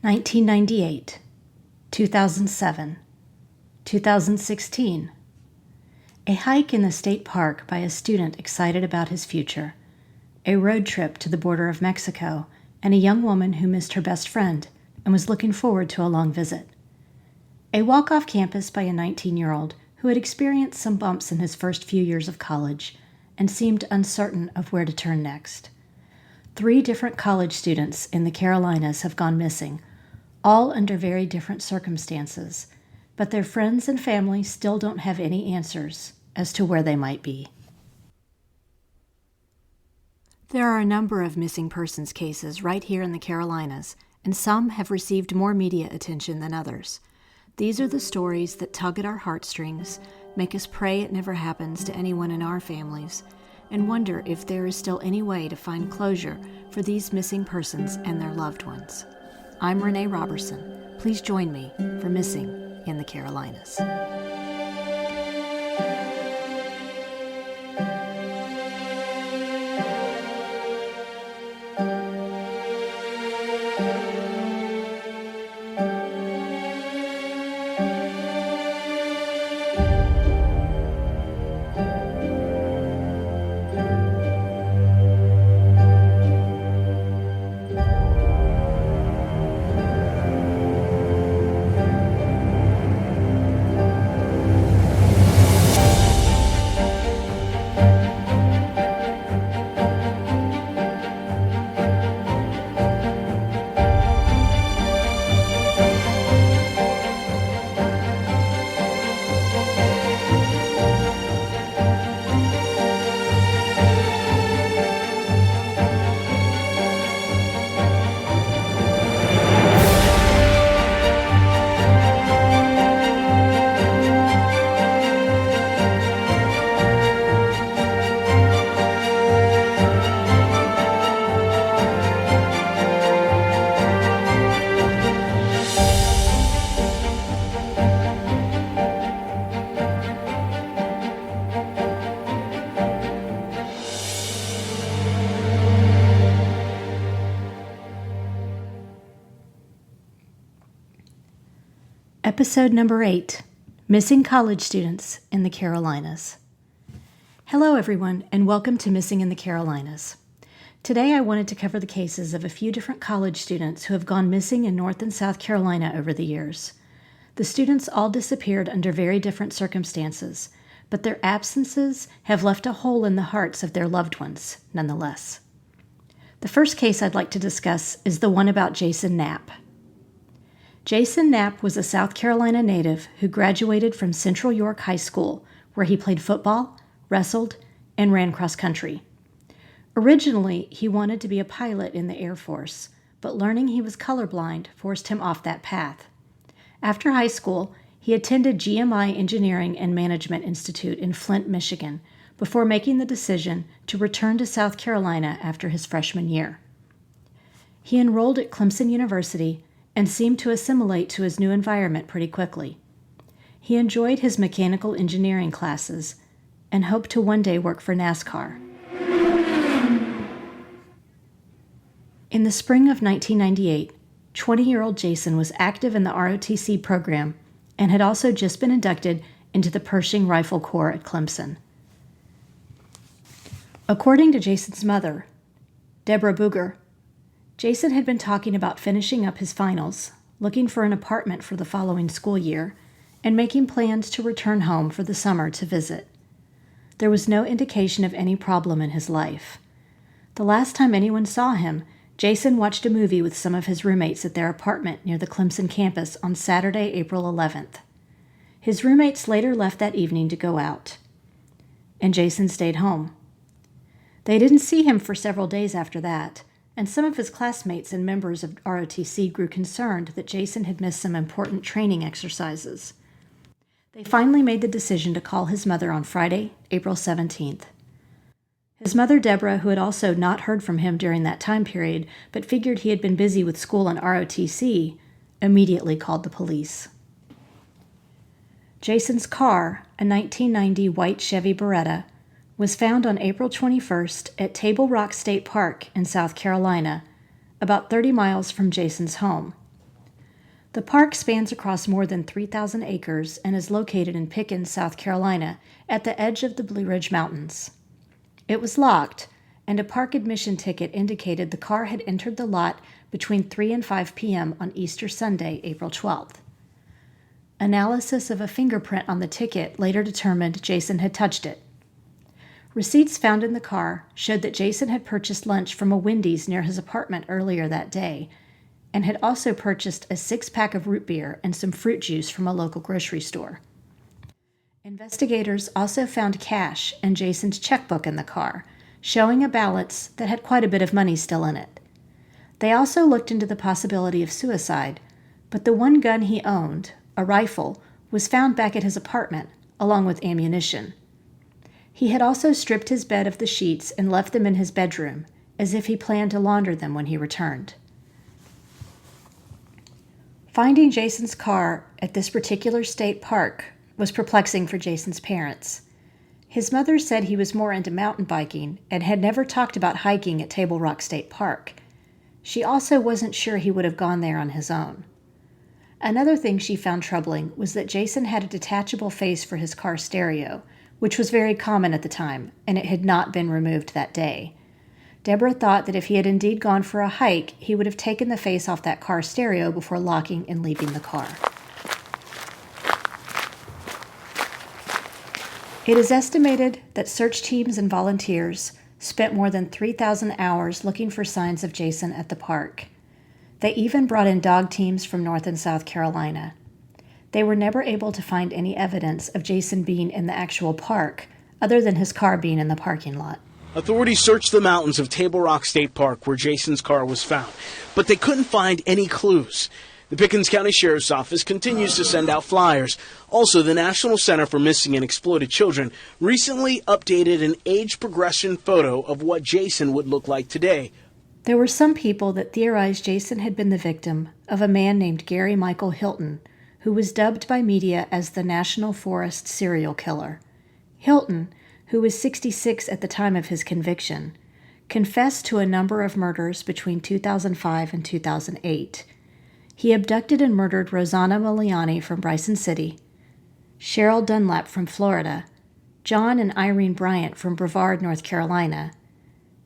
1998, 2007, 2016. A hike in the state park by a student excited about his future. A road trip to the border of Mexico, and a young woman who missed her best friend and was looking forward to a long visit. A walk off campus by a 19-year-old who had experienced some bumps in his first few years of college and seemed uncertain of where to turn next. 3 different college students in the Carolinas have gone missing, all under very different circumstances, but their friends and family still don't have any answers as to where they might be. There are a number of missing persons cases right here in the Carolinas, and some have received more media attention than others. These are the stories that tug at our heartstrings, make us pray it never happens to anyone in our families, and wonder if there is still any way to find closure for these missing persons and their loved ones. I'm Renee Robertson. Please join me for Missing in the Carolinas. Episode number 8, Missing College Students in the Carolinas. Hello everyone, and welcome to Missing in the Carolinas. Today I wanted to cover the cases of a few different college students who have gone missing in North and South Carolina over the years. The students all disappeared under very different circumstances, but their absences have left a hole in the hearts of their loved ones, nonetheless. The first case I'd like to discuss is the one about Jason Knapp. Jason Knapp was a South Carolina native who graduated from Central York High School, where he played football, wrestled, and ran cross-country. Originally, he wanted to be a pilot in the Air Force, but learning he was colorblind forced him off that path. After high school, he attended GMI Engineering and Management Institute in Flint, Michigan, before making the decision to return to South Carolina after his freshman year. He enrolled at Clemson University and seemed to assimilate to his new environment pretty quickly. He enjoyed his mechanical engineering classes and hoped to one day work for NASCAR. In the spring of 1998, 20-year-old Jason was active in the ROTC program and had also just been inducted into the Pershing Rifle Corps at Clemson. According to Jason's mother, Deborah Booger, Jason had been talking about finishing up his finals, looking for an apartment for the following school year, and making plans to return home for the summer to visit. There was no indication of any problem in his life. The last time anyone saw him, Jason watched a movie with some of his roommates at their apartment near the Clemson campus on Saturday, April 11th. His roommates later left that evening to go out, and Jason stayed home. They didn't see him for several days after that, and some of his classmates and members of ROTC grew concerned that Jason had missed some important training exercises. They finally made the decision to call his mother on Friday, April 17th. His mother, Deborah, who had also not heard from him during that time period, but figured he had been busy with school and ROTC, immediately called the police. Jason's car, a 1990 white Chevy Beretta, was found on April 21st at Table Rock State Park in South Carolina, about 30 miles from Jason's home. The park spans across more than 3,000 acres and is located in Pickens, South Carolina, at the edge of the Blue Ridge Mountains. It was locked, and a park admission ticket indicated the car had entered the lot between 3 and 5 p.m. on Easter Sunday, April 12th. Analysis of a fingerprint on the ticket later determined Jason had touched it. Receipts found in the car showed that Jason had purchased lunch from a Wendy's near his apartment earlier that day, and had also purchased a 6-pack of root beer and some fruit juice from a local grocery store. Investigators also found cash and Jason's checkbook in the car, showing a balance that had quite a bit of money still in it. They also looked into the possibility of suicide, but the one gun he owned, a rifle, was found back at his apartment, along with ammunition. He had also stripped his bed of the sheets and left them in his bedroom, as if he planned to launder them when he returned. Finding Jason's car at this particular state park was perplexing for Jason's parents. His mother said he was more into mountain biking and had never talked about hiking at Table Rock State Park. She also wasn't sure he would have gone there on his own. Another thing she found troubling was that Jason had a detachable face for his car stereo, which was very common at the time, and it had not been removed that day. Deborah thought that if he had indeed gone for a hike, he would have taken the face off that car stereo before locking and leaving the car. It is estimated that search teams and volunteers spent more than 3,000 hours looking for signs of Jason at the park. They even brought in dog teams from North and South Carolina. They were never able to find any evidence of Jason being in the actual park, other than his car being in the parking lot. Authorities searched the mountains of Table Rock State Park where Jason's car was found, but they couldn't find any clues. The Pickens County Sheriff's Office continues to send out flyers. Also, the National Center for Missing and Exploited Children recently updated an age progression photo of what Jason would look like today. There were some people that theorized Jason had been the victim of a man named Gary Michael Hilton, who was dubbed by media as the National Forest serial killer. Hilton, who was 66 at the time of his conviction, confessed to a number of murders between 2005 and 2008. He abducted and murdered Rosanna Miliani from Bryson City, Cheryl Dunlap from Florida, John and Irene Bryant from Brevard, North Carolina,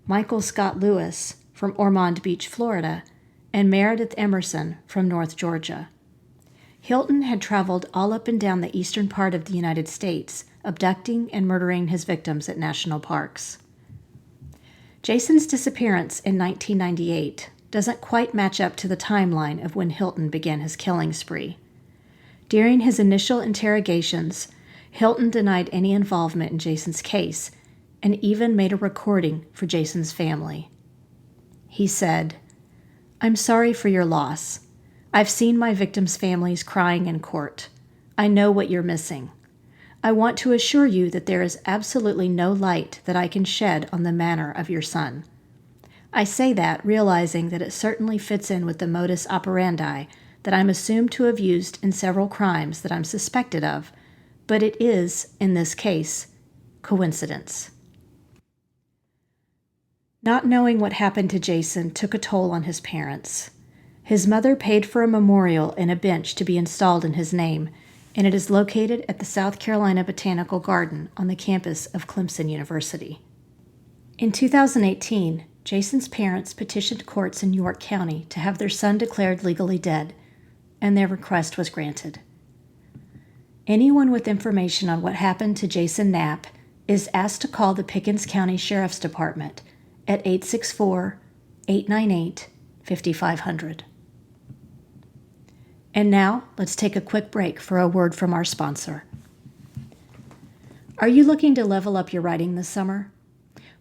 Michael Scott Lewis from Ormond Beach, Florida, and Meredith Emerson from North Georgia. Hilton had traveled all up and down the eastern part of the United States, abducting and murdering his victims at national parks. Jason's disappearance in 1998 doesn't quite match up to the timeline of when Hilton began his killing spree. During his initial interrogations, Hilton denied any involvement in Jason's case and even made a recording for Jason's family. He said, "I'm sorry for your loss. I've seen my victims' families crying in court. I know what you're missing. I want to assure you that there is absolutely no light that I can shed on the manner of your son. I say that realizing that it certainly fits in with the modus operandi that I'm assumed to have used in several crimes that I'm suspected of, but it is, in this case, coincidence." Not knowing what happened to Jason took a toll on his parents. His mother paid for a memorial and a bench to be installed in his name, and it is located at the South Carolina Botanical Garden on the campus of Clemson University. In 2018, Jason's parents petitioned courts in York County to have their son declared legally dead, and their request was granted. Anyone with information on what happened to Jason Knapp is asked to call the Pickens County Sheriff's Department at 864-898-5500. And now, let's take a quick break for a word from our sponsor. Are you looking to level up your writing this summer?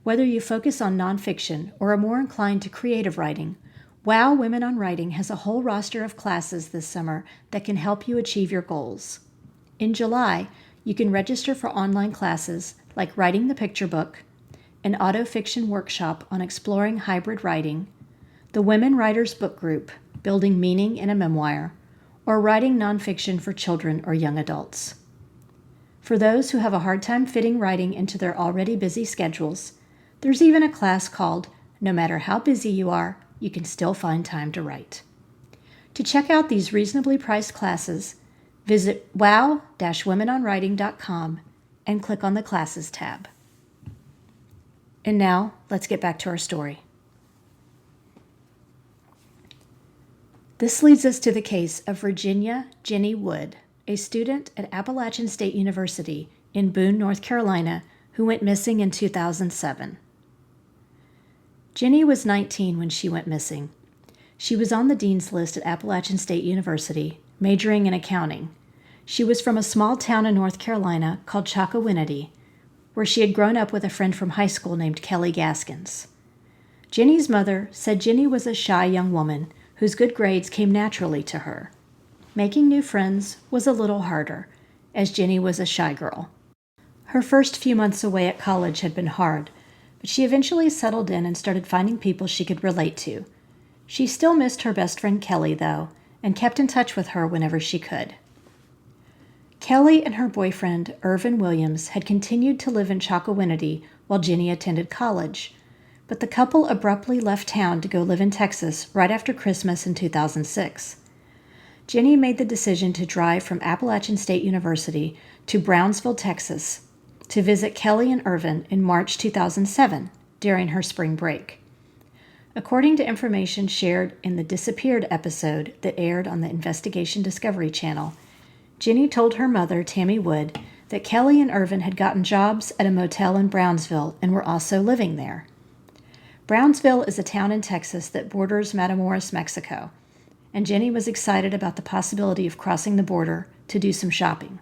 Whether you focus on nonfiction or are more inclined to creative writing, WOW Women on Writing has a whole roster of classes this summer that can help you achieve your goals. In July, you can register for online classes like Writing the Picture Book, an autofiction workshop on exploring hybrid writing, the Women Writers Book Group, Building Meaning in a Memoir, or writing nonfiction for children or young adults. For those who have a hard time fitting writing into their already busy schedules, there's even a class called No Matter How Busy You Are, You Can Still Find Time to Write. To check out these reasonably priced classes, visit wow-womenonwriting.com and click on the Classes tab. And now, let's get back to our story. This leads us to the case of Virginia Ginni Wood, a student at Appalachian State University in Boone, North Carolina, who went missing in 2007. Ginni was 19 when she went missing. She was on the dean's list at Appalachian State University, majoring in accounting. She was from a small town in North Carolina called Chocowinity, where she had grown up with a friend from high school named Kelly Gaskins. Ginni's mother said Ginni was a shy young woman whose good grades came naturally to her. Making new friends was a little harder, as Ginni was a shy girl. Her first few months away at college had been hard, but she eventually settled in and started finding people she could relate to. She still missed her best friend Kelly, though, and kept in touch with her whenever she could. Kelly and her boyfriend, Irvin Williams, had continued to live in Chocowinity while Ginni attended college, but the couple abruptly left town to go live in Texas right after Christmas in 2006. Ginni made the decision to drive from Appalachian State University to Brownsville, Texas, to visit Kelly and Irvin in March 2007 during her spring break. According to information shared in the Disappeared episode that aired on the Investigation Discovery Channel, Ginni told her mother, Tammy Wood, that Kelly and Irvin had gotten jobs at a motel in Brownsville and were also living there. Brownsville is a town in Texas that borders Matamoros, Mexico, and Ginni was excited about the possibility of crossing the border to do some shopping.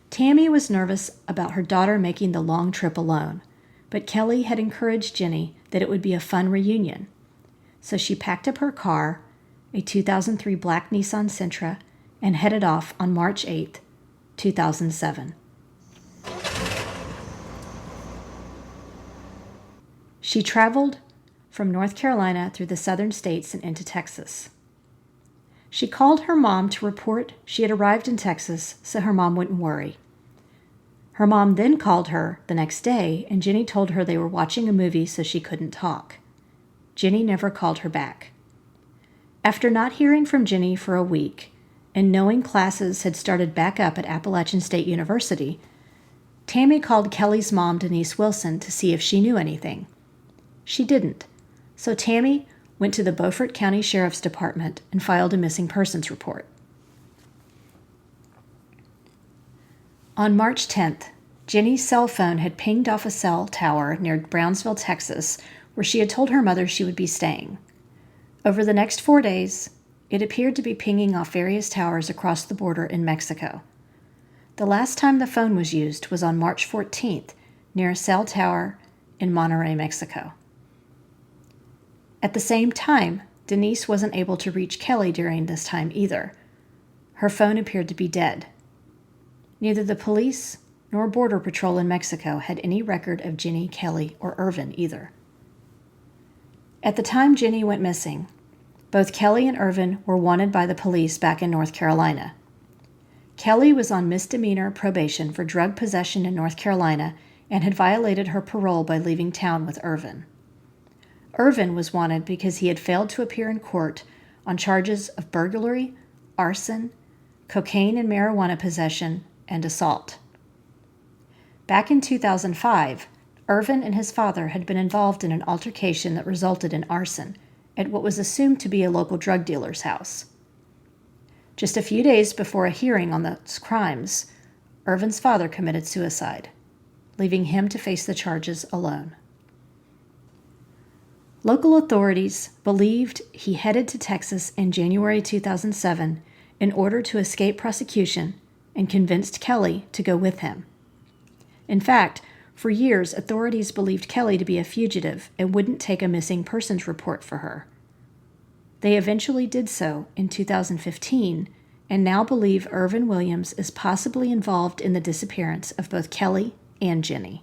Tammy was nervous about her daughter making the long trip alone, but Kelly had encouraged Ginni that it would be a fun reunion. So she packed up her car, a 2003 black Nissan Sentra, and headed off on March 8, 2007. She traveled from North Carolina through the southern states and into Texas. She called her mom to report she had arrived in Texas so her mom wouldn't worry. Her mom then called her the next day, and Ginni told her they were watching a movie so she couldn't talk. Ginni never called her back. After not hearing from Ginni for a week, and knowing classes had started back up at Appalachian State University, Tammy called Kelly's mom, Denise Wilson, to see if she knew anything. She didn't, so Tammy went to the Beaufort County Sheriff's Department and filed a missing persons report. On March 10th, Ginni's cell phone had pinged off a cell tower near Brownsville, Texas, where she had told her mother she would be staying. Over the next 4 days, it appeared to be pinging off various towers across the border in Mexico. The last time the phone was used was on March 14th, near a cell tower in Monterrey, Mexico. At the same time, Denise wasn't able to reach Kelly during this time either. Her phone appeared to be dead. Neither the police nor Border Patrol in Mexico had any record of Ginni, Kelly, or Irvin either. At the time Ginni went missing, both Kelly and Irvin were wanted by the police back in North Carolina. Kelly was on misdemeanor probation for drug possession in North Carolina and had violated her parole by leaving town with Irvin. Irvin was wanted because he had failed to appear in court on charges of burglary, arson, cocaine and marijuana possession, and assault. Back in 2005, Irvin and his father had been involved in an altercation that resulted in arson at what was assumed to be a local drug dealer's house. Just a few days before a hearing on those crimes, Irvin's father committed suicide, leaving him to face the charges alone. Local authorities believed he headed to Texas in January 2007 in order to escape prosecution and convinced Kelly to go with him. In fact, for years, authorities believed Kelly to be a fugitive and wouldn't take a missing persons report for her. They eventually did so in 2015 and now believe Irvin Williams is possibly involved in the disappearance of both Kelly and Ginni.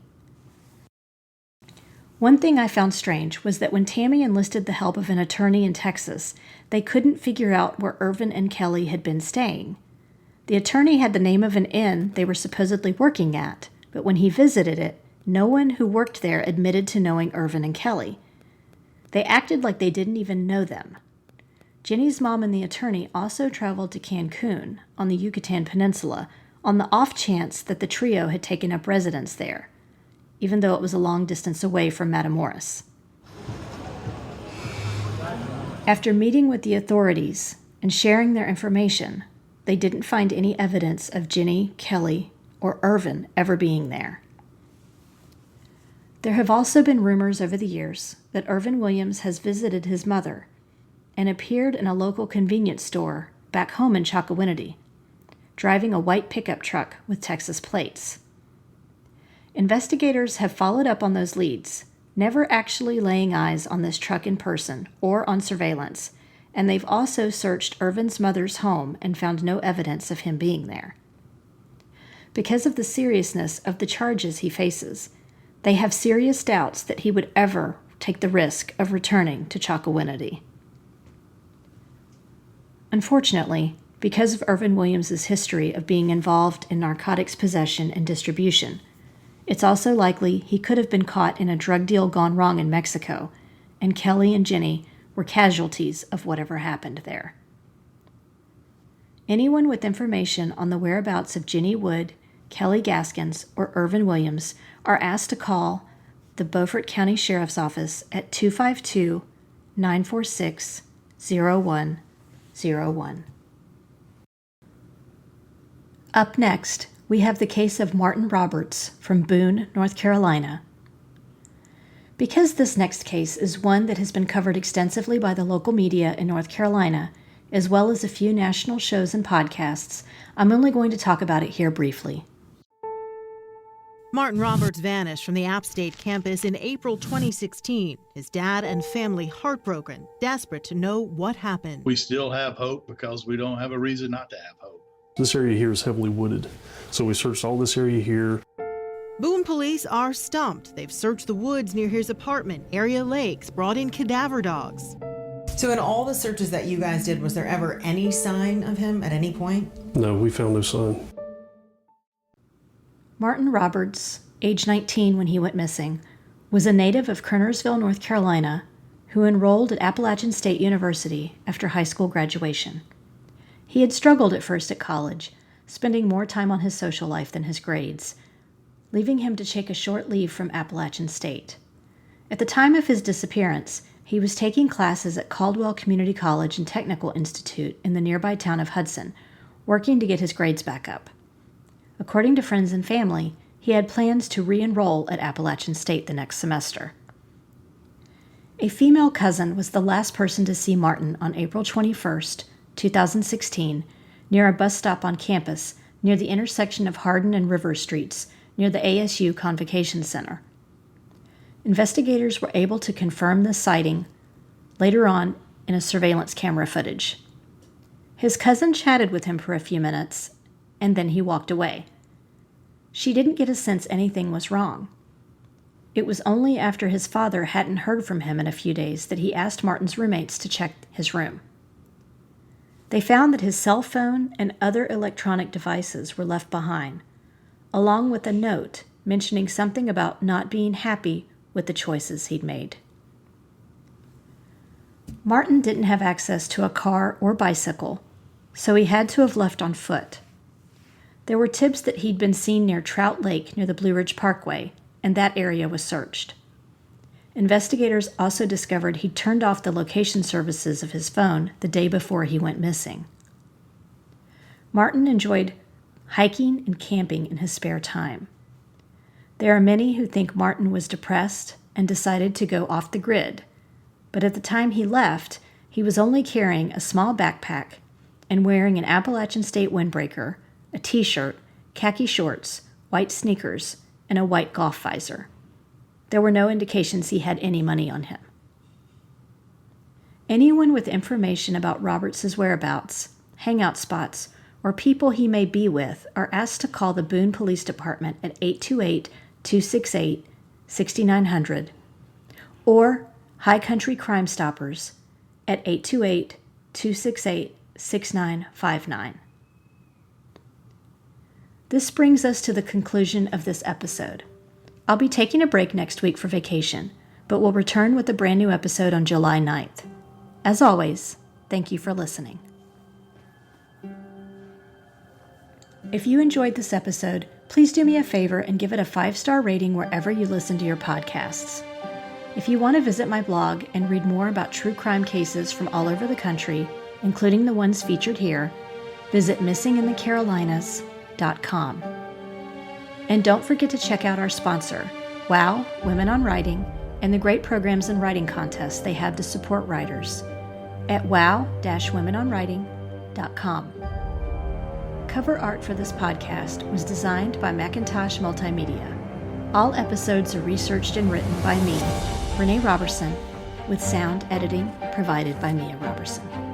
One thing I found strange was that when Tammy enlisted the help of an attorney in Texas, they couldn't figure out where Irvin and Kelly had been staying. The attorney had the name of an inn they were supposedly working at, but when he visited it, no one who worked there admitted to knowing Irvin and Kelly. They acted like they didn't even know them. Ginni's mom and the attorney also traveled to Cancun on the Yucatan Peninsula on the off chance that the trio had taken up residence there, even though it was a long distance away from Matamoros. After meeting with the authorities and sharing their information, they didn't find any evidence of Ginni, Kelly, or Irvin ever being there. There have also been rumors over the years that Irvin Williams has visited his mother and appeared in a local convenience store back home in Chocowinity, driving a white pickup truck with Texas plates. Investigators have followed up on those leads, never actually laying eyes on this truck in person or on surveillance, and they've also searched Irvin's mother's home and found no evidence of him being there. Because of the seriousness of the charges he faces, they have serious doubts that he would ever take the risk of returning to Chocowinity. Unfortunately, because of Irvin Williams' history of being involved in narcotics possession and distribution, it's also likely he could have been caught in a drug deal gone wrong in Mexico, and Kelly and Ginni were casualties of whatever happened there. Anyone with information on the whereabouts of Ginni Wood, Kelly Gaskins, or Irvin Williams are asked to call the Beaufort County Sheriff's Office at 252-946-0101. Up next, we have the case of Martin Roberts from Boone, North Carolina. Because this next case is one that has been covered extensively by the local media in North Carolina, as well as a few national shows and podcasts, I'm only going to talk about it here briefly. Martin Roberts vanished from the App State campus in April 2016. His dad and family heartbroken, desperate to know what happened. We still have hope because we don't have a reason not to have hope. This area here is heavily wooded, so we searched all this area here. Boone police are stumped. They've searched the woods near his apartment, area lakes, brought in cadaver dogs. So in all the searches that you guys did, was there ever any sign of him at any point? No, we found no sign. Martin Roberts, age 19 when he went missing, was a native of Kernersville, North Carolina, who enrolled at Appalachian State University after high school graduation. He had struggled at first at college, spending more time on his social life than his grades, leaving him to take a short leave from Appalachian State. At the time of his disappearance, he was taking classes at Caldwell Community College and Technical Institute in the nearby town of Hudson, working to get his grades back up. According to friends and family, he had plans to re-enroll at Appalachian State the next semester. A female cousin was the last person to see Martin on April 21st, 2016, near a bus stop on campus near the intersection of Hardin and River Streets near the ASU Convocation Center. Investigators were able to confirm this sighting later on in a surveillance camera footage. His cousin chatted with him for a few minutes, and then he walked away. She didn't get a sense anything was wrong. It was only after his father hadn't heard from him in a few days that he asked Martin's roommates to check his room. They found that his cell phone and other electronic devices were left behind, along with a note mentioning something about not being happy with the choices he'd made. Martin didn't have access to a car or bicycle, so he had to have left on foot. There were tips that he'd been seen near Trout Lake near the Blue Ridge Parkway, and that area was searched. Investigators also discovered he'd turned off the location services of his phone the day before he went missing. Martin enjoyed hiking and camping in his spare time. There are many who think Martin was depressed and decided to go off the grid, but at the time he left, he was only carrying a small backpack and wearing an Appalachian State windbreaker, a t-shirt, khaki shorts, white sneakers, and a white golf visor. There were no indications he had any money on him. Anyone with information about Roberts' whereabouts, hangout spots, or people he may be with are asked to call the Boone Police Department at 828-268-6900 or High Country Crime Stoppers at 828-268-6959. This brings us to the conclusion of this episode. I'll be taking a break next week for vacation, but will return with a brand new episode on July 9th. As always, Thank you for listening. If you enjoyed this episode, please do me a favor and give it a 5-star rating wherever you listen to your podcasts. If you want to visit my blog and read more about true crime cases from all over the country, including the ones featured here, visit missinginthecarolinas.com. And don't forget to check out our sponsor, WOW Women on Writing, and the great programs and writing contests they have to support writers at wow-womenonwriting.com. Cover art for this podcast was designed by Mackintosh Multimedia. All episodes are researched and written by me, Renee Robertson, with sound editing provided by Mia Robertson.